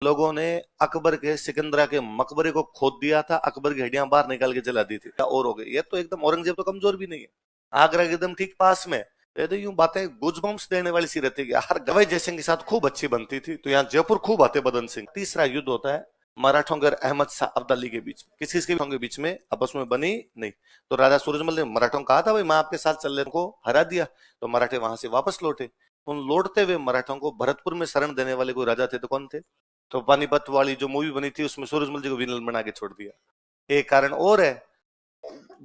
लोगों ने अकबर के सिकंदरा के मकबरे को खोद दिया था, अकबर की हड्डियां बाहर निकाल के जला दी थी, क्या और हो गई। ये तो एकदम औरंगजेब तो कमजोर भी नहीं है, आगरा के एकदम ठीक पास में। ये तो यूं बातें गुजबम्स देने वाली सी रहती है। हर गवाई जयसिंह के साथ खूब अच्छी बनती थी, तो यहाँ जयपुर खूब आते बदन सिंह। तीसरा युद्ध होता है मराठों और अहमद शाह अब्दाली के बीच, किसी के बीच में आपस में बनी नहीं। तो राजा सूरजमल ने मराठों को कहा था भाई मैं आपके साथ चल को हरा दिया, तो मराठे वहां से वापस लौटे। उन लौटते हुए मराठों को भरतपुर में शरण देने वाले कोई राजा थे तो कौन थे? तो पानीपत वाली जो मूवी बनी थी उसमें सूरजमल जी को विलन बना के छोड़ दिया। एक कारण और है,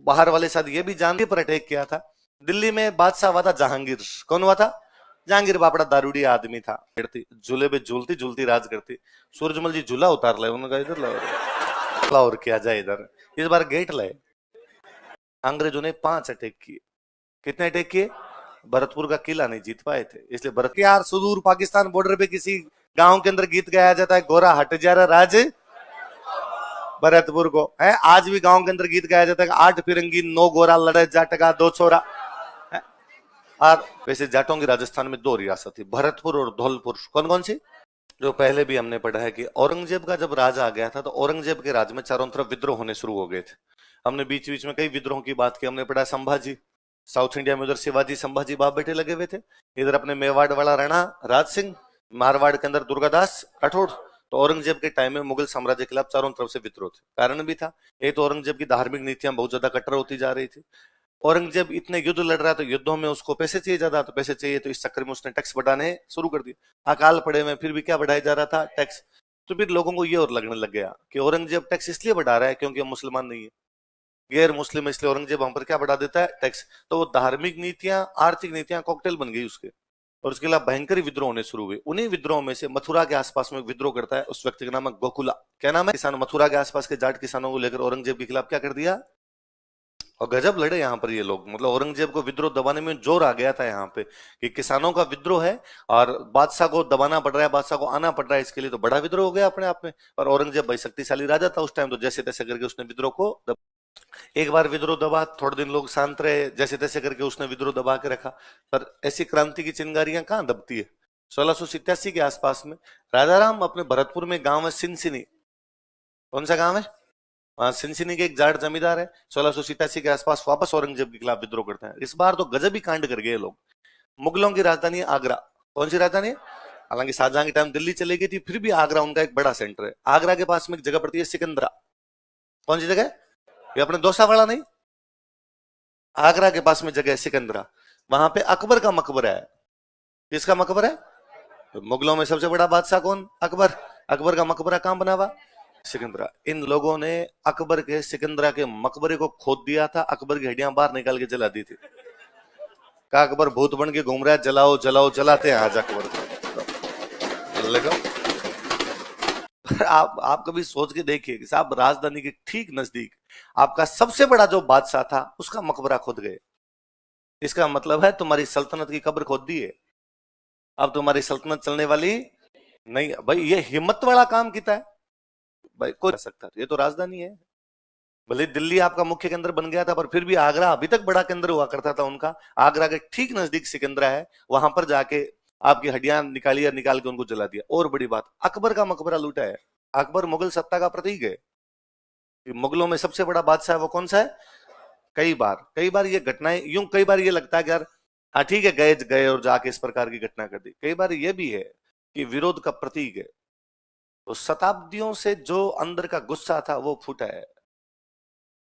बाहर वाले साथ ये भी जानते पर अटैक किया था। दिल्ली में बादशाह हुआ था जहांगीर। कौन हुआ था? जहांगीर बापड़ा दारूड़ी आदमी था, झूले पे झूलती झूलती राज करती। सूरजमल जी झूला उतार लाए, उन्होंने कहा इधर लाओ और किया जाए इधर। इस बार गेट लाए। अंग्रेजों ने 5 अटैक किए। कितने अटैक किए? भरतपुर का किला नहीं जीत पाए थे, इसलिए भरत यार सुदूर पाकिस्तान बॉर्डर पे किसी गांव के अंदर गीत गाया जाता है, गोरा हट जा रहा राज भरतपुर को है। आज भी गांव के अंदर गीत गाया जाता है, 8 फिरंगी 9 गोरा लड़े जाट का 2 छोरा। और वैसे जाटों की राजस्थान में 2 रियासत थी, भरतपुर और धौलपुर। कौन कौन सी? जो पहले भी हमने पढ़ा है कि औरंगजेब का जब राज आ गया था तो औरंगजेब के राज में चारों तरफ विद्रोह होने शुरू हो गए थे। हमने बीच बीच में कई विद्रोह की बात की। हमने पढ़ा संभाजी, साउथ इंडिया में उधर शिवाजी संभाजी बाप बेटे लगे हुए थे, इधर अपने मेवाड़ वाला राणा राज सिंह, मारवाड़ के अंदर दुर्गादास राठौड़। तो औरंगजेब के टाइम में मुगल साम्राज्य के खिलाफ चारों तरफ से विद्रोह थे। कारण भी था, एक तो औरंगजेब की धार्मिक नीतियां बहुत ज्यादा कट्टर होती जा रही थी। औरंगजेब इतने युद्ध लड़ रहा तो युद्धों में उसको पैसे चाहिए ज्यादा, तो पैसे चाहिए तो इस चक्कर में उसने टैक्स बढ़ाने शुरू कर दिए। अकाल पड़े में फिर भी क्या बढ़ाया जा रहा था? टैक्स। तो फिर लोगों को ये और लगने लग गया कि औरंगजेब टैक्स इसलिए बढ़ा रहा है क्योंकि हम मुसलमान नहीं है, गैर मुस्लिम, इसलिए औरंगजेब हम पर क्या बढ़ा देता है? टैक्स। तो वो धार्मिक नीतियां आर्थिक नीतियां कॉकटेल बन गई उसके, और उसके खिलाफ भयंकर विद्रोह होने शुरू हुए। उन्हीं विद्रोह में से मथुरा के आसपास में विद्रोह करता है, उस व्यक्ति का नाम है गोकुला। क्या नाम है? किसान मथुरा के आसपास के जाट किसानों को लेकर औरंगजेब के खिलाफ क्या कर दिया, और गजब लड़े यहाँ पर ये लोग। मतलब औरंगजेब को विद्रोह दबाने में जोर आ गया था यहाँ पे कि किसानों का विद्रोह है और बादशाह को दबाना पड़ रहा है, बादशाह को आना पड़ रहा है, इसके लिए तो बड़ा विद्रोह हो गया अपने आप में। और औरंगजेब भाई शक्तिशाली राजा था उस टाइम, तो जैसे तैसे करके उसने विद्रोह को एक बार विद्रोह दबा, थोड़े दिन लोग शांत रहे, जैसे तैसे करके उसने विद्रोह दबा के रखा। पर ऐसी क्रांति की चिंगारियां कहां दबती है? 1687 के आसपास में राजाराम अपने भरतपुर में गांव है सिनसिनी। कौन सा गांव है? सिनसिनी के एक जाट जमींदार है। 1687 के आसपास वापस औरंगजेब के खिलाफ विद्रोह करते हैं। इस बार तो गजब ही कांड कर गए लोग। मुगलों की राजधानी है आगरा। कौन सी राजधानी है? हालांकि शाहजहां के टाइम दिल्ली चली गई थी, फिर भी आगरा उनका एक बड़ा सेंटर है। आगरा के पास में एक जगह पड़ती है सिकंदरा। कौन सी जगह? ये अपने दोसा वाला नहीं, आगरा के पास में जगह है सिकंदरा। वहां पे अकबर का मकबरा है। किसका मकबरा है? तो मुगलों में सबसे बड़ा बादशाह कौन? अकबर। अकबर का मकबरा कहां बना हुआ? सिकंदरा। इन लोगों ने अकबर के सिकंदरा के मकबरे को खोद दिया था, अकबर की हड्डियां बाहर निकाल के जला दी थी। कहा अकबर भूत बन के घूम रहा है, जलाओ जलाओ, जलाते हैं आज अकबर को। आप कभी सोच के देखिए कि साहब राजधानी के ठीक नजदीक आपका सबसे बड़ा जो बादशाह था उसका मकबरा खोद गए। इसका मतलब है तुम्हारी सल्तनत की कब्र खोद दी है, अब तुम्हारी सल्तनत चलने वाली नहीं। भाई ये हिम्मत वाला काम किया है भाई, कोई कर सकता। ये तो राजधानी है। भले दिल्ली आपका मुख्य केंद्र बन गया था, पर फिर भी आगरा अभी तक बड़ा केंद्र हुआ करता था उनका। आगरा के ठीक नजदीक सिकंदरा है, वहां पर जाके आपकी हड्डियां निकाली और निकाल के उनको जला दिया। और बड़ी बात, अकबर का मकबरा लूटा है। अकबर मुगल सत्ता का प्रतीक है। मुगलों में सबसे बड़ा बादशाह वो कौन सा है? कई बार ये घटनाएं यूं, कई बार ये लगता है कि यार हाँ ठीक है, गए गए और जाके इस प्रकार की घटना कर दी। कई बार ये भी है कि विरोध का प्रतीक है। तो शताब्दियों से जो अंदर का गुस्सा था वो फूटा है,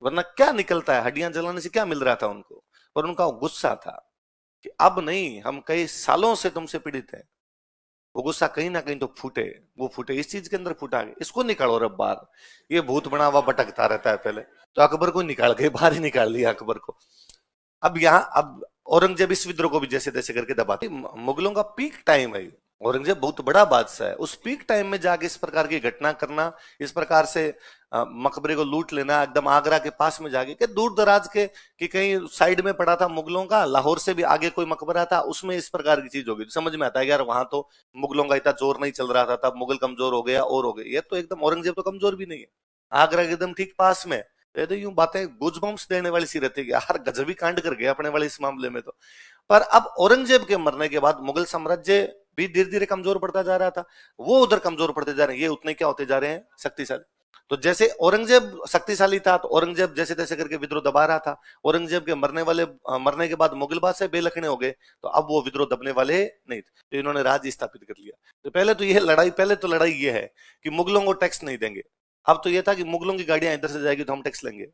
वरना क्या निकलता है? हड्डियां जलाने से क्या मिल रहा था उनको? पर उनका गुस्सा था कि अब नहीं, हम कई सालों से तुमसे पीड़ित है। वो गुस्सा कहीं ना कहीं तो फूटे। वो फूटे इस चीज के अंदर फूटा है, इसको निकालो रब बाहर। ये भूत बना हुआ भटकता रहता है पहले, तो अकबर को निकाल के बाहर ही निकाल दिया अकबर को। अब औरंगजेब इस विद्रोह को भी जैसे तैसे करके दबाते। मुगलों का पीक टाइम है, औरंगजेब बहुत बड़ा बादशाह है, उस पीक टाइम में जाके इस प्रकार की घटना करना, इस प्रकार से मकबरे को लूट लेना एकदम आगरा के पास में जाके, कि दूर दराज के कि कहीं साइड में पड़ा था मुगलों का, लाहौर से भी आगे कोई मकबरा था, उसमें इस प्रकार की चीज होगी। तो समझ में आता है यार वहां तो मुगलों का इतना जोर नहीं चल रहा था, तब मुगल कमजोर हो गया और हो गए। ये तो एकदम औरंगजेब तो कमजोर भी नहीं है, आगरा के एकदम ठीक पास में। ये तो यूं बातें गुजबम्स देने वाली सी रहती है, हर गजबी कांड कर गया अपने वाले इस मामले में तो। पर अब औरंगजेब के मरने के बाद मुगल साम्राज्य भी धीरे धीरे कमजोर पड़ता जा रहा था, वो उधर कमजोर पड़ते जा रहे हैं, ये उतने क्या होते जा रहे हैं, शक्तिशाली। तो जैसे औरंगजेब शक्तिशाली था तो औरंगजेब जैसे तैसे करके विद्रोह दबा रहा था, औरंगजेब के मरने के बाद मुगल बादशाह बेलखने हो गए, तो अब वो विद्रोह दबने वाले नहीं थे, तो इन्होंने राज्य स्थापित कर लिया। तो पहले तो लड़ाई ये है कि मुगलों को टैक्स नहीं देंगे। अब तो ये था कि मुगलों की गाड़ियां इधर से जाएगी तो हम टैक्स लेंगे।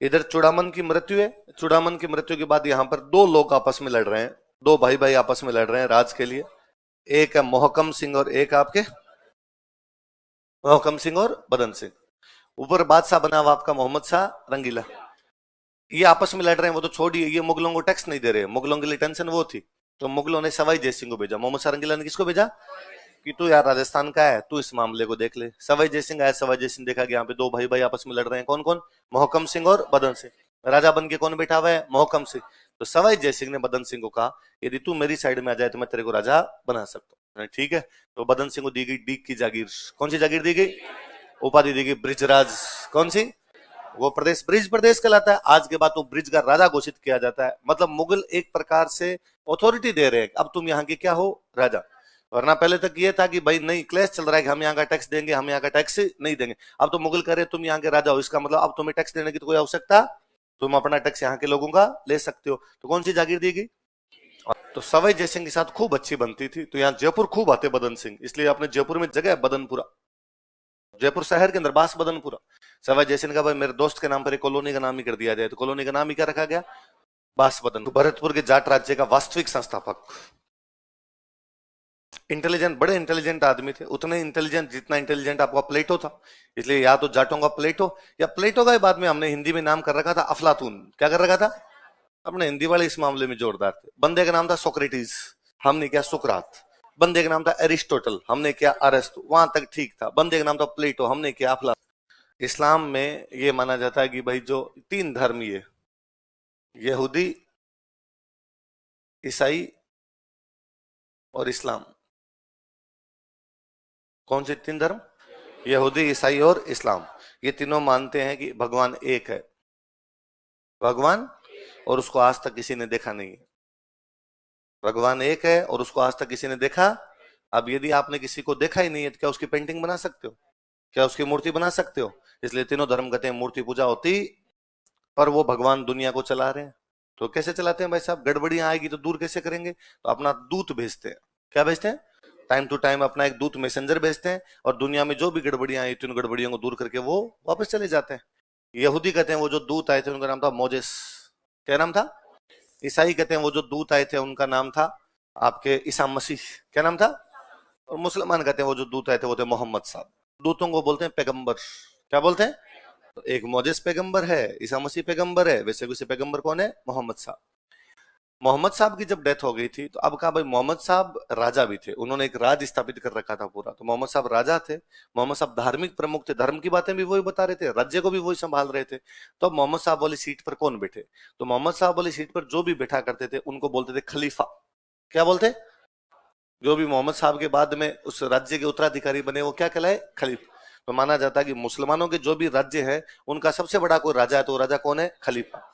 इधर चूड़ामन की मृत्यु है, चूड़ामन की मृत्यु के बाद यहाँ पर दो लोग आपस में लड़ रहे हैं, दो भाई भाई आपस में लड़ रहे हैं राज के लिए। एक है मोहकम सिंह और एक आपके मोहकम सिंह और बदन सिंह। ऊपर बादशाह बना हुआ आपका मोहम्मद शाह रंगीला। ये आपस में लड़ रहे हैं, वो तो छोड़िए, ये मुगलों को टैक्स नहीं दे रहे, मुगलों के लिए टेंशन वो थी। तो मुगलों ने सवाई जय सिंह को भेजा, मोहम्मद शाह रंगीला ने किसको भेजा कि तू यार राजस्थान का है, तू इस मामले को देख ले। सवाई जय सिंह आया, सवाई जय सिंह देखा कि यहाँ पे दो भाई भाई आपस में लड़ रहे हैं, कौन कौन, मोहकम सिंह और बदन सिंह। राजा बन के कौन बैठा हुआ है, मोहकम सिंह। तो सवाई जय सिंह ने बदन सिंह को कहा यदि तू मेरी साइड में आ जाए तो मैं तेरे को राजा बना सकता हूँ। ठीक है, तो बदन सिंह को दी गई डीग की जागीर। कौन सी जागीर दी गई, उपाधि दी गई ब्रिजराज। कौन सी, वो प्रदेश ब्रिज प्रदेश कहलाता है। आज के बाद तो ब्रिज का राजा घोषित किया जाता है, मतलब मुगल एक प्रकार से अथॉरिटी दे रहे हैं, अब तुम यहाँ के क्या हो, राजा। वरना पहले तक ये था कि भाई नहीं, क्लेश चल रहा है कि हम यहाँ का टैक्स देंगे, हम यहाँ का टैक्स नहीं देंगे। अब तो मुगल कह रहे तुम यहाँ के राजा हो, इसका मतलब अब तुम्हें टैक्स देने की तो कोई आवश्यकता, तुम अपना टैक्स यहाँ के लोगों का ले सकते हो। तो कौन सी जागीर दी गई। तो सवाई जय सिंह के साथ खूब अच्छी बनती थी, तो यहाँ जयपुर खूब आते बदन सिंह, इसलिए अपने जयपुर में जगह है बदनपुरा, जयपुर शहर के अंदर बास बदनपुरा। सवाई जय सिंह का भाई मेरे दोस्त के नाम पर एक कॉलोनी का नाम ही कर दिया जाए, तो कॉलोनी का नाम ही क्या रखा गया, बास बदन। तो भरतपुर के जाट राज्य का वास्तविक संस्थापक, इंटेलिजेंट, बड़े इंटेलिजेंट आदमी थे, उतने इंटेलिजेंट जितना इंटेलिजेंट आपका प्लेटो था। इसलिए या तो जाटों का प्लेटो, या प्लेटो का बाद में हमने हिंदी में नाम कर रखा था अफलातून। क्या कर रखा था, अपने हिंदी वाले इस मामले में जोरदार थे। बंदे का नाम था सोक्रेटिस, हमने क्या सुकरात। बंदे का नाम था एरिस्टोटल, हमने क्या अरस्तु, वहां तक ठीक था। बंदे का नाम था प्लेटो, हमने क्या अफलातून। इस्लाम में ये माना जाता है कि भाई जो तीन धर्म, ये यहूदी, ईसाई और इस्लाम, कौन से तीन धर्म, यहूदी, ईसाई और इस्लाम, ये तीनों मानते हैं कि भगवान एक है, भगवान, और उसको आज तक किसी ने देखा नहीं है। भगवान एक है और उसको आज तक किसी ने देखा। अब यदि आपने किसी को देखा ही नहीं है तो क्या उसकी पेंटिंग बना सकते हो, क्या उसकी मूर्ति बना सकते हो। इसलिए तीनों धर्म कहते हैं मूर्ति पूजा होती, पर वो भगवान दुनिया को चला रहे हैं। तो कैसे चलाते हैं भाई साहब, गड़बड़ियां आएगी तो दूर कैसे करेंगे, तो अपना दूत भेजते हैं। क्या भेजते हैं, टाइम टू टाइम अपना एक दूत मैसेंजर भेजते हैं, और दुनिया में जो भी गड़बड़ियां आई उन गड़बड़ियों को दूर करके वो वापस चले जाते हैं। यहूदी कहते हैं वो जो दूत आए थे उनका नाम था मोजेस, क्या नाम था। ईसाई कहते हैं वो जो दूत आए थे उनका नाम था आपके ईसा मसीह, क्या नाम था। और मुसलमान कहते हैं वो जो दूत आए थे वो थे मोहम्मद साहब। दूतों को बोलते हैं पैगंबर, क्या बोलते हैं। तो एक मोजेस पैगंबर है, ईसा मसीह पैगंबर है, वैसे वैसे पैगंबर कौन है, मोहम्मद साहब। मोहम्मद साहब की जब डेथ हो गई थी तो अब कहा भाई मोहम्मद साहब राजा भी थे, उन्होंने एक राज स्थापित कर रखा था पूरा। तो मोहम्मद साहब राजा थे, मोहम्मद साहब धार्मिक प्रमुख थे, धर्म की बातें भी वही बता रहे थे, राज्य को भी वही संभाल रहे थे। तो अब मोहम्मद साहब वाली सीट पर कौन बैठे, तो मोहम्मद साहब वाली सीट पर जो भी बैठा करते थे उनको बोलते थे खलीफा। क्या बोलते, जो भी मोहम्मद साहब के बाद में उस राज्य के उत्तराधिकारी बने वो क्या कहलाए, खलीफा। तो माना जाता है कि मुसलमानों के जो भी राज्य है उनका सबसे बड़ा कोई राजा है तो राजा कौन है, खलीफा।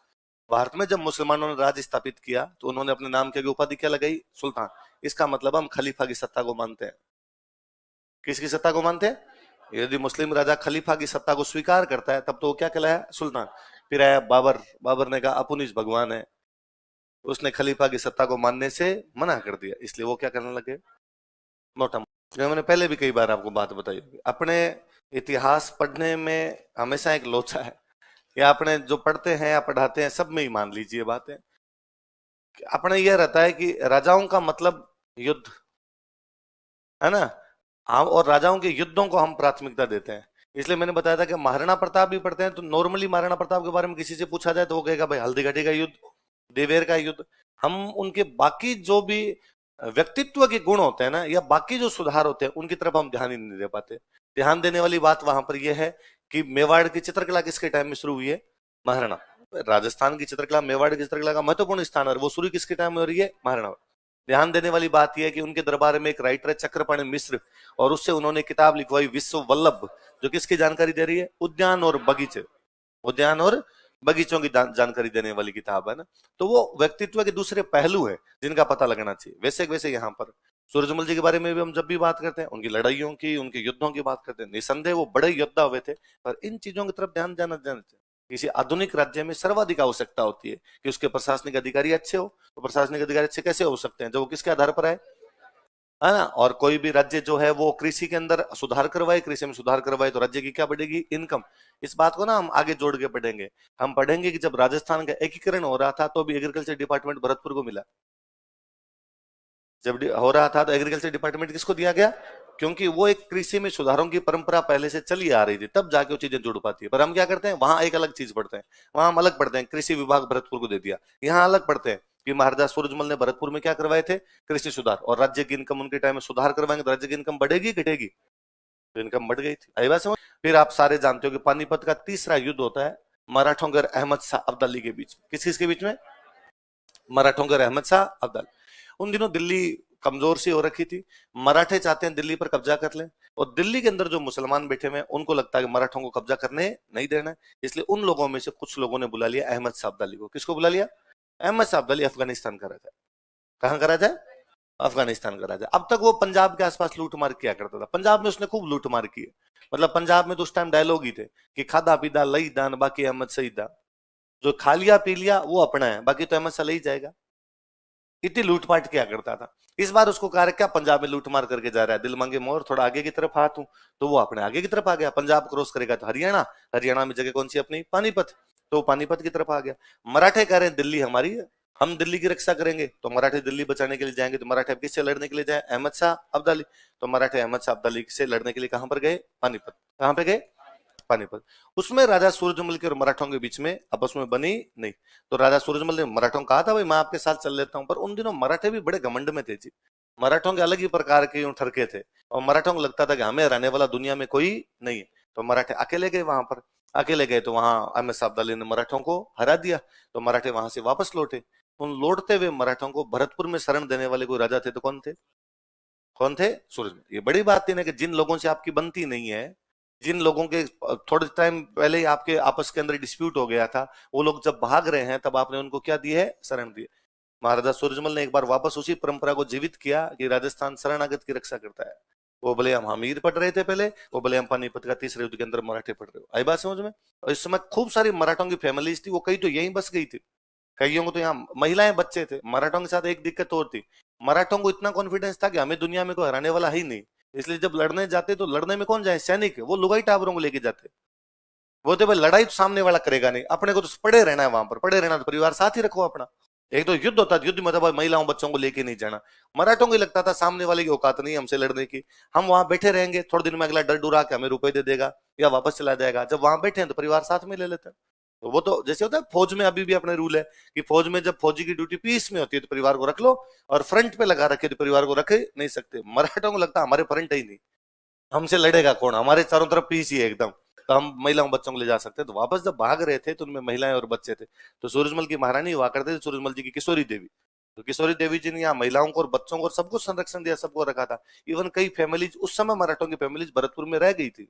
भारत में जब मुसलमानों ने राज स्थापित किया तो उन्होंने अपने नाम के आगे उपाधि क्या लगाई, सुल्तान। इसका मतलब हम खलीफा की सत्ता को मानते हैं। किसकी सत्ता को मानते हैं, यदि मुस्लिम राजा खलीफा की सत्ता को स्वीकार करता है तब तो वो क्या कहलाया, सुल्तान। फिर आया बाबर, बाबर ने कहा अपुनिज भगवान है, उसने खलीफा की सत्ता को मानने से मना कर दिया, इसलिए वो क्या करने लगे, मोटा। मैंने पहले भी कई बार आपको बात बताई होगी, अपने इतिहास पढ़ने में हमेशा एक लोचा है, या अपने जो पढ़ते हैं या पढ़ाते हैं सब में ही मान लीजिए बातें। अपने यह रहता है कि राजाओं का मतलब युद्ध है ना, हम और राजाओं के युद्धों को हम प्राथमिकता देते हैं। इसलिए मैंने बताया था कि महाराणा प्रताप भी पढ़ते हैं तो नॉर्मली महाराणा प्रताप के बारे में किसी से पूछा जाए तो वो कहेगा भाई हल्दी घाटी का युद्ध, देवेर का युद्ध। हम उनके बाकी जो भी व्यक्तित्व के गुण होते हैं ना, या बाकी जो सुधार होते हैं उनकी तरफ हम ध्यान ही नहीं दे पाते। ध्यान देने वाली बात वहां पर यह है कि मेवाड़ की चित्रकला किसके टाइम में शुरू हुई है, महाराणा। राजस्थान की चित्रकला, मेवाड़ की चित्रकला का महत्वपूर्ण स्थान है, वो शुरू किसके टाइम में हो रही है, महाराणा। ध्यान देने वाली बात यह है कि उनके दरबार में एक राइटर है चक्रपाणि मिश्र, और उससे उन्होंने किताब लिखवाई विश्व वल्लभ, जो किसकी जानकारी दे रही है, उद्यान और बगीचे, उद्यान और बगीचों की जानकारी देने वाली किताब है ना। तो वो व्यक्तित्व के दूसरे पहलू है जिनका पता लगना चाहिए। वैसे वैसे यहाँ पर सूरजमल जी के बारे में भी हम जब भी बात करते हैं, उनकी लड़ाइयों की, उनके युद्धों की बात करते हैं, निसंदेह वो बड़े योद्धा हुए थे। पर इन चीजों की तरफ ध्यान जाना चाहिए। किसी आधुनिक राज्य में सर्वाधिक आवश्यकता होती है कि उसके प्रशासनिक अधिकारी अच्छे हो। तो प्रशासनिक अधिकारी अच्छे कैसे हो सकते हैं? जब वो किसके आधार पर है ना। और कोई भी राज्य जो है वो कृषि के अंदर सुधार करवाए, कृषि में सुधार करवाए तो राज्य की क्या बढ़ेगी? इनकम। इस बात को ना हम आगे जोड़ के पढ़ेंगे। हम पढ़ेंगे कि जब राजस्थान का एकीकरण हो रहा था तो भी एग्रीकल्चर डिपार्टमेंट भरतपुर को मिला। जब हो रहा था तो एग्रीकल्चर डिपार्टमेंट किसको दिया गया? क्योंकि वो एक कृषि में सुधारों की परंपरा पहले से चली आ रही थी, तब जाके वो चीजें जुड़ पाती है। पर हम क्या करते हैं, वहां एक अलग चीज पढ़ते हैं, वहां हम अलग पढ़ते हैं, कृषि विभाग भरतपुर को दे दिया। यहाँ अलग पढ़ते हैं कि महाराजा सूरजमल ने भरतपुर में क्या करवाए थे? कृषि सुधार। और राज्य की इनकम उनके टाइम में सुधार करवाएंगे तो राज्य की इनकम बढ़ेगी घटेगी? तो इनकम बढ़ गई थी। आई बात समझ? फिर आप सारे जानते हो कि पानीपत का तीसरा युद्ध होता है मराठों और अहमद शाह अब्दाली के बीच। किस के बीच में? मराठों और अहमद शाह अब्दाली। उन दिनों दिल्ली कमजोर सी हो रखी थी। मराठे चाहते हैं दिल्ली पर कब्जा कर लें, और दिल्ली के अंदर जो मुसलमान बैठे हुए हैं उनको लगता है कि मराठों को कब्जा करने नहीं देना है। इसलिए उन लोगों में से कुछ लोगों ने बुला लिया अहमद शाह अब्दाली को। किसको बुला लिया? अहमद शाह अब्दाली अफगानिस्तान का राजा। कहां का राजा? अफगानिस्तान का राजा। अब तक वो पंजाब के आसपास लूटमार किया करता था। पंजाब में उसने खूब लूटमार की है। मतलब पंजाब में तो उस टाइम डायलॉग ही थे कि खादा पीदा लई दान बाकी अहमद शहीदा। जो खा लिया पी लिया वो अपना है, बाकी तो अहमद शाह ले ही जाएगा। इतनी लूटपाट किया करता था। इस बार उसको कहा क्या पंजाब में लूटमार करके जा रहा है, दिल मांगे मोर थोड़ा आगे की तरफ हाथ हूं। तो वो अपने आगे की तरफ आ गया। पंजाब क्रॉस करेगा तो हरियाणा, हरियाणा में जगह कौन सी अपनी? पानीपत। तो पानीपत की तरफ आ गया। मराठे कह रहे हैं दिल्ली हमारी है, हम दिल्ली की रक्षा करेंगे। तो मराठे दिल्ली बचाने के लिए जाएंगे। तो मराठे किससे लड़ने के लिए जाए? अहमद शाह अब्दाली। तो मराठे अहमद शाह अब्दाली से लड़ने के लिए कहां पर गए? पानीपत। कहां पे गए? पानीपत। उसमें राजा सूरजमल के और मराठों के बीच में आपस में बनी नहीं। तो राजा सूरजमल ने मराठों को कहा था भाई मैं आपके साथ चल लेता हूं। पर उन दिनों मराठे भी बड़े घमंड में थे जी। मराठों के अलग ही प्रकार के यूं ठरके थे, और मराठों को लगता था कि हमें रहने वाला दुनिया में कोई नहीं है। तो मराठे अकेले गए वहां पर। अकेले गए तो वहां अहमद शाह अब्दाली ने मराठों को हरा दिया। तो मराठे वहां से वापस लौटे। उन लौटते हुए मराठों को भरतपुर में शरण देने वाले कोई राजा थे तो कौन थे? कौन थे? सूरजमल। ये बड़ी बात थी ना कि जिन लोगों से आपकी बनती नहीं है, जिन लोगों के थोड़े टाइम पहले ही आपके आपस के अंदर डिस्प्यूट हो गया था, वो लोग जब भाग रहे हैं तब आपने उनको क्या दी है? शरण दी है। महाराजा सूरजमल ने एक बार वापस उसी परंपरा को जीवित किया कि राजस्थान शरणागत की रक्षा करता है। वो भले हम हमीर पढ़ रहे थे पहले, वो भले हम पानीपत का तीसरे युद्ध के अंदर मराठे पढ़ रहे हो। आई बात समझ में? और इस समय खूब सारी मराठों की फैमिलीज थी, वो कई तो यहीं बस गई थी, कईयों को तो यहाँ महिलाएं बच्चे थे। मराठों के साथ एक दिक्कत और थी, मराठों को इतना कॉन्फिडेंस था कि हमें दुनिया में कोई हराने वाला है ही नहीं। इसलिए जब लड़ने जाते तो लड़ने में कौन जाए? सैनिक। वो लुगाई टाबरों को लेके जाते। वो तो भाई लड़ाई तो सामने वाला करेगा नहीं, अपने को तो पड़े रहना है वहां पर। पड़े रहना तो परिवार साथ ही रखो अपना। एक तो युद्ध होता था, युद्ध में तो महिलाओं बच्चों को लेके नहीं जाना। मराठों को लगता था सामने वाले की औकात नहीं हमसे लड़ने की, हम वहां बैठे रहेंगे, थोड़े दिन में अगला डर डुरा के हमें रुपए दे देगा या वापस चला जाएगा। जब वहां बैठे हैं तो परिवार साथ में ले लेते हैं। तो वो तो जैसे होता है फौज में, अभी भी अपने रूल है कि फौज में जब फौजी की ड्यूटी पीस में होती है तो परिवार को रख लो, और फ्रंट पे लगा रखे तो परिवार को रखे नहीं सकते। मराठों को लगता है हमारे फ्रंट ही नहीं, हमसे लड़ेगा कौन, हमारे चारों तरफ पीस ही है एकदम, तो हम महिलाओं बच्चों को ले जा सकते हैं। तो वापस जब भाग रहे थे तो उनमें महिलाएं और बच्चे थे। तो सूरजमल की महारानी हुआ करते थे सूरजमल जी की किशोरी देवी। तो किशोरी देवी जी ने यहाँ महिलाओं को और बच्चों को और सबको संरक्षण दिया, सबको रखा था। इवन कई फैमिलीज उस समय मराठों की फैमिलीज भरतपुर में रह गई थी,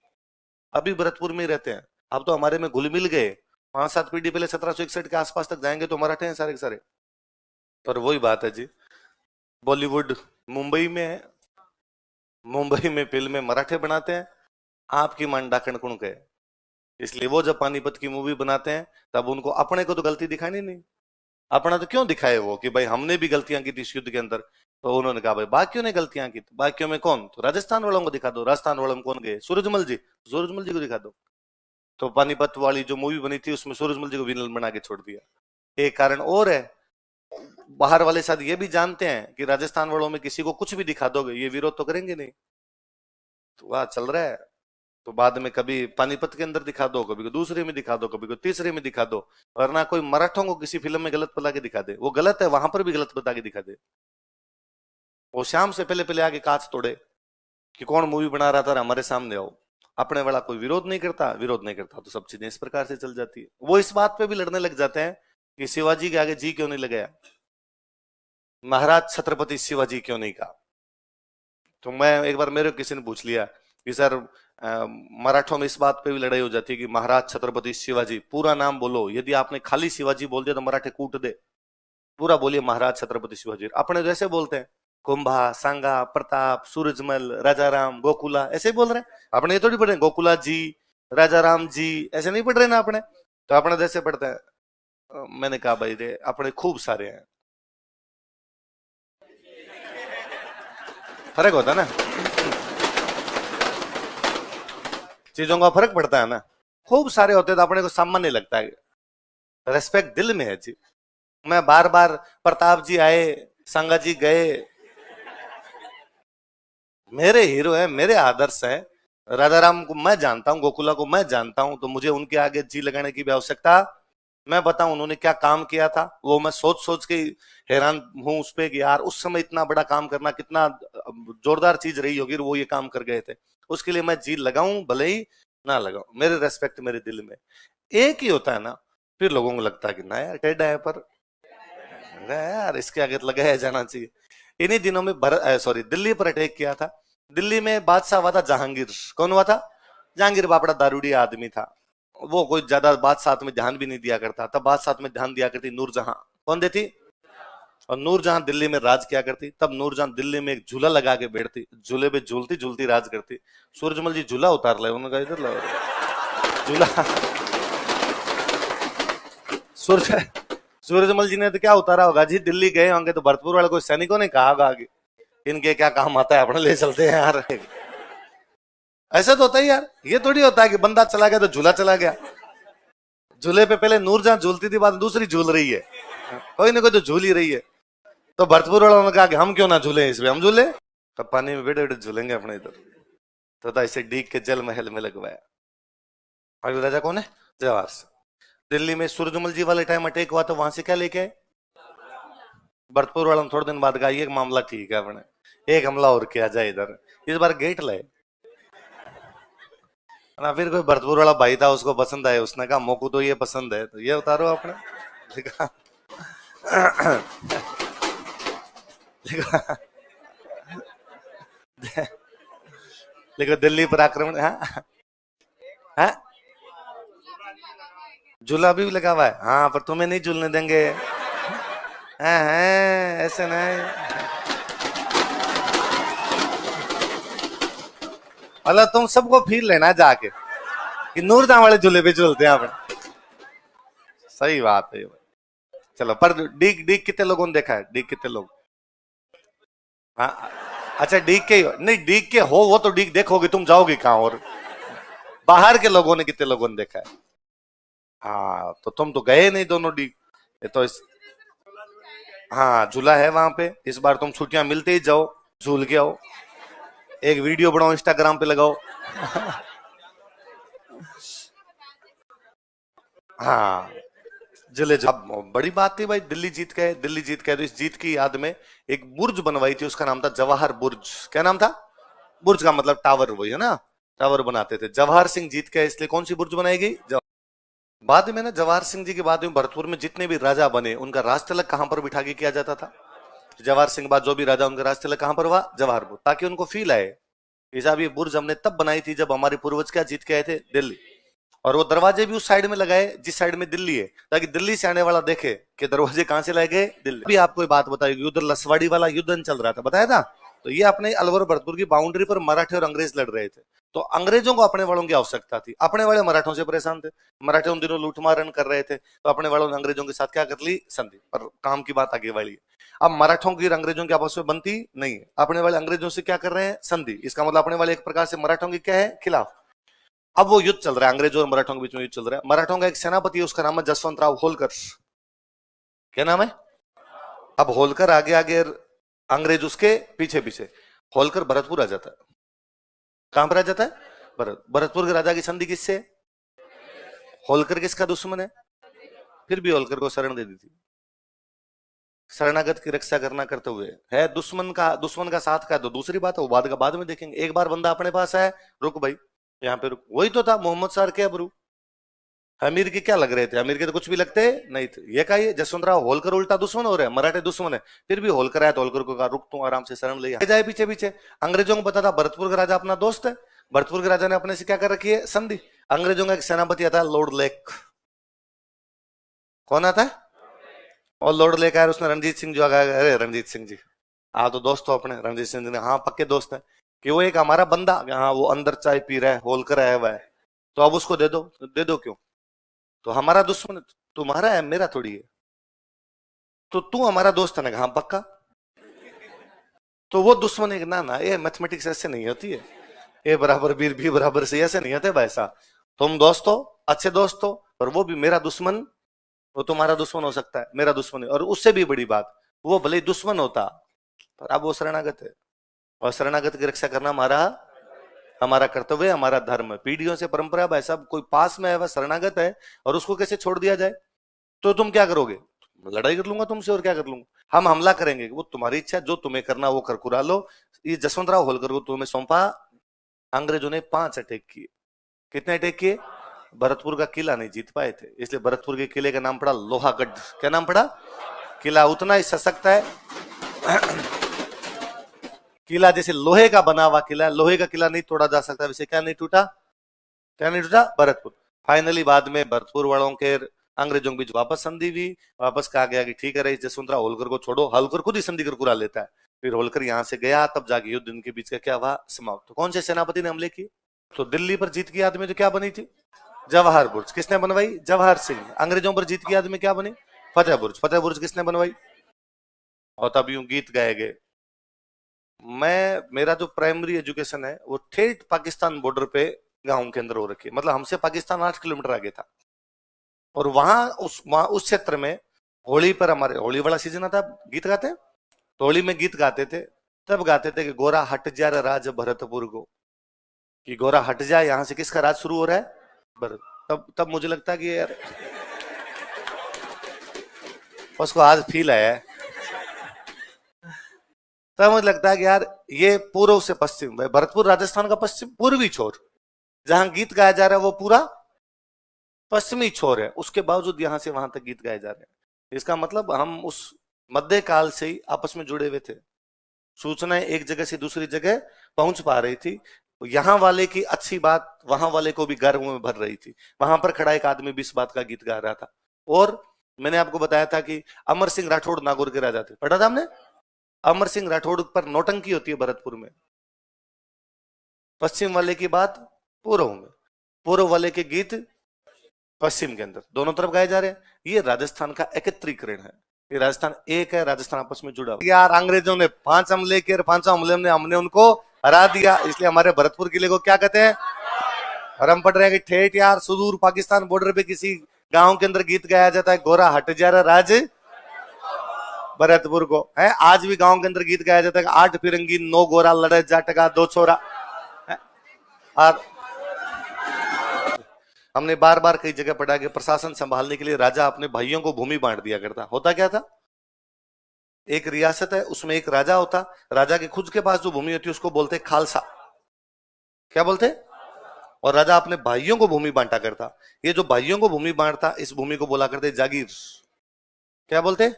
अभी भरतपुर में रहते हैं। अब तो हमारे में घुल मिल गए। 5-7 पीढ़ी पहले 1761 के आसपास तक जाएंगे तो मराठे हैं सारे के सारे। पर वही बात है जी, बॉलीवुड मुंबई में है, मुंबई में फिल्में मराठे बनाते हैं, आपकी मान डाकण कुण के। इसलिए वो जब पानीपत की मूवी बनाते हैं तब उनको अपने को तो गलती दिखानी नहीं। अपना तो क्यों दिखाए वो कि भाई हमने भी गलतियां की थी इस युद्ध के अंदर। तो उन्होंने कहा भाई बाकियों ने गलतियां की, बाकियों में कौन? तो राजस्थान वालों को दिखा दो। राजस्थान वालों में कौन गए? सूरजमल जी। सूरजमल जी को दिखा दो। तो पानीपत वाली जो मूवी बनी थी उसमें सूरजमल जी को विलन बना के छोड़ दिया। एक कारण और है, बाहर वाले शायद ये भी जानते हैं कि राजस्थान वालों में किसी को कुछ भी दिखा दोगे ये विरोध तो करेंगे नहीं। तो वह चल रहा है। तो बाद में कभी पानीपत के अंदर दिखा दो, कभी को दूसरे में दिखा दो, कभी को तीसरे में दिखा दो, वरना कोई मराठों को किसी फिल्म में गलत बता के दिखा दे, वो गलत है वहां पर भी गलत बता के दिखा दे। वो शाम से पहले पहले आके कांच तोड़े कि कौन मूवी बना रहा था, हमारे सामने आओ। अपने वाला कोई विरोध नहीं करता, विरोध नहीं करता तो सब चीजें इस प्रकार से चल जाती है। वो इस बात पे भी लड़ने लग जाते हैं कि शिवाजी के आगे जी क्यों नहीं लगाया, महाराज छत्रपति शिवाजी क्यों नहीं कहा। तो मैं एक बार मेरे किसी ने पूछ लिया कि सर मराठों में इस बात पे भी लड़ाई हो जाती है कि महाराज छत्रपति शिवाजी, पूरा नाम बोलो, यदि आपने खाली शिवाजी बोल दिया तो मराठे कूट दे, पूरा बोलिए महाराज छत्रपति शिवाजी। अपने जैसे बोलते हैं कुंभा, सांगा, प्रताप, सूरजमल, राजाराम, गोकुला, ऐसे ही बोल रहे हैं। अपने ये थोड़ी पढ़ रहे गोकुला जी, राजाराम जी, ऐसे नहीं पढ़ रहे ना अपने, तो अपने जैसे पढ़ते हैं। मैंने कहा भाई रे अपने खूब सारे हैं, फर्क होता है ना, चीजों का फर्क पड़ता है ना। खूब सारे होते तो अपने को सामान्य लगता है, रेस्पेक्ट दिल में है जी। मैं बार बार प्रताप जी आए, संगा जी गए, मेरे हीरो है, मेरे आदर्श है। राजाराम को मैं जानता हूं, गोकुला को मैं जानता हूं, तो मुझे उनके आगे जी लगाने की भी आवश्यकता, मैं बताऊं उन्होंने क्या काम किया था, वो मैं सोच सोच के हैरान हूं उस पे कि यार उस समय इतना बड़ा काम करना कितना जोरदार चीज रही होगी, वो ये काम कर गए थे। उसके लिए मैं जी लगाऊं भले ही ना लगाऊं, मेरे रेस्पेक्ट मेरे दिल में एक ही होता है ना। फिर लोगों को लगता है कि ना यार टेढ़ा है, पर यार इसके आगे तो लगाया जाना चाहिए। इन्हीं दिनों में सॉरी दिल्ली पर अटैक किया था। दिल्ली में बादशाह हुआ था जहांगीर। कौन हुआ था? जहांगीर बापड़ा दारूडी आदमी था, वो कोई ज्यादा बादशाह में ध्यान भी नहीं दिया करता। तब बादशाह में ध्यान दिया करती नूरजहां। कौन देती? और नूरजहां दिल्ली में राज किया करती। तब नूरजहां दिल्ली में एक झूला लगा के बैठती, झूले पे झूलती झूलती राज करती। सूरजमल जी झूला उतार ले, उन्होंने कहा इधर लो झूला। सूरज सूरजमल जी ने तो क्या उतारा होगा जी, दिल्ली गए होंगे तो भरतपुर वाले कोई सैनिकों ने कहा होगा कि इनके क्या काम आता है, अपने ले चलते हैं यार। ऐसा तो होता ही यार, ये थोड़ी होता है कि बंदा चला गया तो झूला चला गया। झूले पे पहले नूरजहां झूलती थी, बाद दूसरी झूल रही है, कोई ना कोई तो झूल ही रही है। तो भरतपुर वालों ने कहा कि हम क्यों ना झूले इसमें, हम झूले, तब पानी में बेटे बेटे झूलेंगे अपने इधर। तो इसे डीग के जल महल में लगवाया। अभी राजा कौन है? जवाहर सिंह। दिल्ली में सूरजमल जी वाले टाइम अटैक हुआ तो वहां से क्या लेके आए? भरतपुर वालों ने थोड़े दिन बाद कहा ये मामला ठीक है, अपने एक हमला और किया जाए इधर, इस बार गेट लाए ना। फिर कोई भरतपुर वाला भाई था, उसको पसंद आया, उसने कहा मोकू तो ये पसंद है तो ये उतारो आपने। देखो दिल्ली पर आक्रमण, हाँ हाँ झूला भी लगा हुआ है, हाँ पर तुम्हें नहीं झूलने देंगे। हाँ हाँ ऐसे नहीं, मतलब तुम सबको फिर लेना जाके कि नूरजहां वाले झूले पे झूलते हैं आपने। सही बात है। चलो पर डीग डीग कितने लोगों ने देखा है? डीग कितने लोग? हाँ अच्छा डीग के नहीं, डीग के हो वो तो डीग देखोगे, तुम जाओगे कहां? और बाहर के लोगों ने कितने लोगों ने देखा है? हाँ तो तुम तो गए नहीं दोनों डीग। ये तो हाँ झूला है वहां पे। इस बार तुम छुट्टियां मिलते ही जाओ, झूल के आओ, एक वीडियो बनाओ इंस्टाग्राम पे लगाओ। हाँ जिले अब बड़ी बात थी भाई, दिल्ली जीत गए। दिल्ली जीत गए तो इस जीत की याद में एक बुर्ज बनवाई थी, उसका नाम था जवाहर बुर्ज। क्या नाम था? बुर्ज का मतलब टावर, वही है ना, टावर बनाते थे। जवाहर सिंह जीत गए इसलिए कौन सी बुर्ज बनाई गई? बाद में ना जवाहर सिंह जी के बाद में भरतपुर में जितने भी राजा बने उनका राज तिलक कहां पर बिठा के किया जाता था? जवाहर सिंह बाद जो भी राजा उनका राज तिलक कहां पर हुआ? जवाहर बुर्ज, ताकि उनको फील आए कि साहब ये बुर्ज हमने तब बनाई थी जब हमारे पूर्वज क्या जीत के आए थे? दिल्ली। और वो दरवाजे भी उस साइड में लगाए जिस साइड में दिल्ली है, ताकि दिल्ली से आने वाला देखे कि दरवाजे कहां से लाए गए? दिल्ली। अभी आपको एक बात बताई, उधर लसवाड़ी वाला युद्ध चल रहा था, बताया था। तो ये अपने अलवर भरतपुर की बाउंड्री पर मराठे और अंग्रेज लड़ रहे थे। तो अंग्रेजों को अपने वालों की आवश्यकता थी, अपने वाले मराठों से परेशान थे। मराठे उन दिनों लूटमारन कर रहे थे, तो अपने वालों ने अंग्रेजों के साथ क्या कर ली? संधि। पर काम की बात आगे वाली है। अब मराठों की अंग्रेजों की आपस में बनती नहीं है, अपने वाले अंग्रेजों से क्या कर रहे हैं? संधि। इसका मतलब अपने वाले एक प्रकार से मराठों की क्या है? खिलाफ। अब वो युद्ध चल रहा है, अंग्रेजों और मराठों के बीच में युद्ध चल रहा है। मराठों का एक सेनापति है, उसका नाम है जसवंत राव होलकर। क्या नाम है? अब होलकर आगे आगे, अंग्रेज उसके पीछे पीछे। होलकर भरतपुर आ जाता है। कहां पर आ जाता है? भरतपुर के राजा की संधि किससे? होलकर किसका दुश्मन है? फिर भी होलकर को शरण दे दी थी। शरणागत की रक्षा करना करते हुए है, दुश्मन का साथ का तो दूसरी बात है, वो बाद में देखेंगे। एक बार बंदा अपने पास आया, रुक भाई यहाँ पे रुक। वही तो था मोहम्मद सार के अबरू। अमीर के क्या लग रहे थे? अमीर के तो कुछ भी लगते नहीं थे। ये कहा जसवंतराव होलकर उल्टा दुश्मन हो रहे हैं, मराठे दुश्मन है। फिर भी होलकर आया तो होलकर को कहा रुक, तू आराम से शरण ले जाए पीछे पीछे। अंग्रेजों को पता था भरतपुर का राजा अपना दोस्त है, भरतपुर के राजा ने अपने से क्या कर रखी है? संधि। अंग्रेजों का एक सेनापति आता है लॉर्ड लेक। कौन आता है? और लॉर्ड लेक आया, उसने रणजीत सिंह जो आ गया, अरे रणजीत सिंह जी हाँ तो दोस्त हो अपने रणजीत सिंह जी ने, हाँ पक्के दोस्त हैं, कि वो एक हमारा बंदा, हाँ वो अंदर चाय पी रहा है, होलकर आया हुआ है, तो अब उसको दे दो। दे दो क्यों? तो हमारा दुश्मन तुम्हारा है, मेरा थोड़ी है। तो तू हमारा दोस्त है ना? हाँ पक्का। तो वो दुश्मन है, ना ना ये मैथमेटिक्स ऐसे नहीं होती है, ए बराबर बी बराबर सी ऐसे नहीं होते भाई साहब। तुम दोस्त हो, अच्छे दोस्त हो, पर वो भी मेरा दुश्मन, वो तुम्हारा दुश्मन हो सकता है, मेरा दुश्मन है। और उससे भी बड़ी बात, वो भले ही दुश्मन होता पर अब वो शरणागत है, और शरणागत की रक्षा करना हमारा हमारा कर्तव्य है, हमारा धर्म है, पीढ़ियों से परंपरा है भाई साहब। कोई पास में है, वह शरणागत है, और उसको कैसे छोड़ दिया जाए? तो तुम क्या करोगे? लड़ाई कर लूंगा तुमसे, और क्या कर लूंगा? हम हमला करेंगे, वो तुम्हारी इच्छा, जो तुम्हें करना वो कर कुरा लो। ये जसवंतराव होलकर को तुम्हें सौंपा, अंग्रेजों ने 5 अटैक किए। कितने अटैक किए? भरतपुर का किला नहीं जीत पाए थे, इसलिए भरतपुर के किले का नाम पड़ा लोहागढ़। क्या नाम पड़ा? किला उतना ही सशक्त है, किला जैसे लोहे का बना हुआ किला, लोहे का किला नहीं तोड़ा जा सकता, वैसे क्या नहीं टूटा? क्या नहीं टूटा? भरतपुर। फाइनली बाद में भरतपुर वालों के अंग्रेजों के बीच वापस संधि हुई, वापस कहा गया कि ठीक है रही जसवंतराव होलकर को छोड़ो। होलकर खुद ही संधि कर कुरा लेता है, फिर होलकर यहां से गया, तब जाके युद्ध इनके बीच का क्या हुआ? समाप्त। तो कौन से सेनापति ने हमले किए? तो दिल्ली पर जीत की याद में जो क्या बनी थी? जवाहर बुर्ज। किसने बनवाई? जवाहर सिंह। अंग्रेजों पर जीत की याद में क्या बनी? फतेह बुर्ज। फतेह बुर्ज किसने बनवाई? और तब यूं गीत गाए गए। मेरा जो प्राइमरी एजुकेशन है वो ठेठ पाकिस्तान बॉर्डर पे गांव के अंदर हो रखी है, मतलब हमसे पाकिस्तान 8 किलोमीटर आगे था। और वहां उस क्षेत्र में होली पर, हमारे होली वाला सीजन आता, गीत गाते हैं, तो होली में गीत गाते थे। तब गाते थे कि गोरा हट जा रे राज भरतपुर को, कि गोरा हट जाए, यहां से किसका राज शुरू हो रहा है? भरत। तब मुझे लगता है कि यार उसको आज फील आया है, तब मुझे लगता है कि यार ये पूर्व से पश्चिम, भरतपुर राजस्थान का पश्चिम पूर्वी छोर, जहां गीत गाया जा रहा है वो पूरा पश्चिमी छोर है, उसके बावजूद यहां से वहां तक गीत गाए जा रहे हैं। इसका मतलब हम उस मध्य काल से ही आपस में जुड़े हुए थे, सूचनाएं एक जगह से दूसरी जगह पहुंच पा रही थी, यहाँ वाले की अच्छी बात वहां वाले को भी गर्व में भर रही थी। वहां पर खड़ा एक आदमी भी इस बात का गीत गा रहा था। और मैंने आपको बताया था कि अमर सिंह राठौड़ नागौर के राजा थे, पढ़ा था हमने? अमर सिंह राठौड़ पर नौटंकी होती है भरतपुर में, पश्चिम वाले की बात पूर्व में, पूर्व वाले के गीत पश्चिम के अंदर, दोनों तरफ गाए जा रहे हैं। ये राजस्थान का एकत्रीकरण है, ये राजस्थान एक है, राजस्थान आपस में जुड़ा हुआ। यार अंग्रेजों ने 5 हमले किए, 5 हमले में हमने उनको हरा दिया, इसलिए हमारे भरतपुर किले को क्या कहते हैं? और हम पढ़ रहे हैं कि ठेठ यार सुदूर पाकिस्तान बॉर्डर पे किसी गांव के अंदर गीत गाया जाता है, गोरा हट जा रहा राज भरतपुर को है। आज भी गांव के अंदर गीत गाया जाता है, 8 फिरंगी 9 गोरा लड़े जाट का 2 छोरा। और हमने बार बार कई जगह पढ़ा कि प्रशासन संभालने के लिए राजा अपने भाइयों को भूमि बांट दिया करता। होता क्या था? एक रियासत है, उसमें एक राजा होता, राजा के खुद के पास जो भूमि होती है उसको बोलते खालसा। क्या बोलते? और राजा अपने भाइयों को भूमि बांटा करता। ये जो भाइयों को भूमि बांटता, इस भूमि को बोला करते जागीर। क्या बोलते?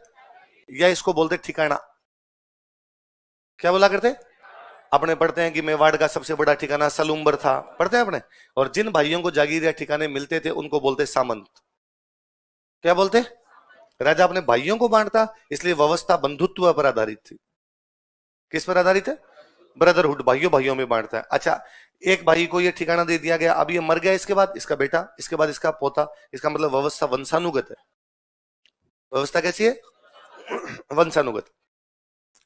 या इसको बोलते ठिकाना। क्या बोला करते? अपने पढ़ते हैं कि मेवाड़ का सबसे बड़ा ठिकाना सलूम्बर था, पढ़ते हैं अपने। और जिन भाइयों को जागीर या ठिकाने मिलते थे उनको बोलते सामंत। क्या बोलते? राजा अपने भाइयों को बांटता, इसलिए व्यवस्था बंधुत्व पर आधारित थी। किस पर आधारित है? ब्रदरहुड, भाइयों भाइयों में बांटता है। अच्छा, एक भाई को ये ठिकाना दे दिया गया, अब ये मर गया, इसके बाद इसका बेटा, इसके बाद इसका पोता, इसका मतलब व्यवस्था वंशानुगत है। व्यवस्था कैसी है? वंशानुगत।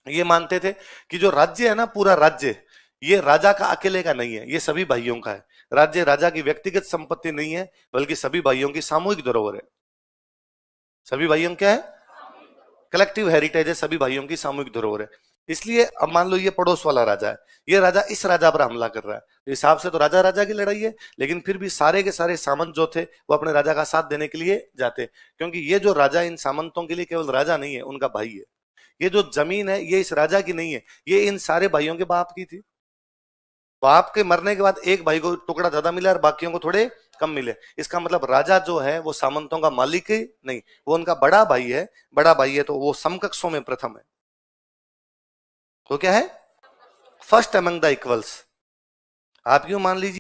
ये मानते थे कि जो राज्य है ना, पूरा राज्य, ये राजा का अकेले का नहीं है, ये सभी भाइयों का है। राज्य राजा की व्यक्तिगत संपत्ति नहीं है, बल्कि सभी भाइयों की सामूहिक धरोहर है। सभी भाइयों क्या है? कलेक्टिव हेरिटेज है, सभी भाइयों की सामूहिक धरोहर है। इसलिए अब मान लो ये पड़ोस वाला राजा है, ये राजा इस राजा पर हमला कर रहा है, हिसाब से तो राजा राजा की लड़ाई है, लेकिन फिर भी सारे के सारे सामंत जो थे वो अपने राजा का साथ देने के लिए जाते, क्योंकि ये जो राजा इन सामंतों के लिए केवल राजा नहीं है, उनका भाई है। ये जो जमीन है ये इस राजा की नहीं है, ये इन सारे भाइयों के बाप की थी। बाप के मरने के बाद एक भाई को टुकड़ा ज्यादा मिला और बाकियों को थोड़े कम मिले। इसका मतलब राजा जो है वो सामंतों का मालिक ही नहीं, वो उनका बड़ा भाई है। बड़ा भाई है तो वो समकक्षों में प्रथम है। तो क्या है? First among the equals. आप क्यों मान लीजिए।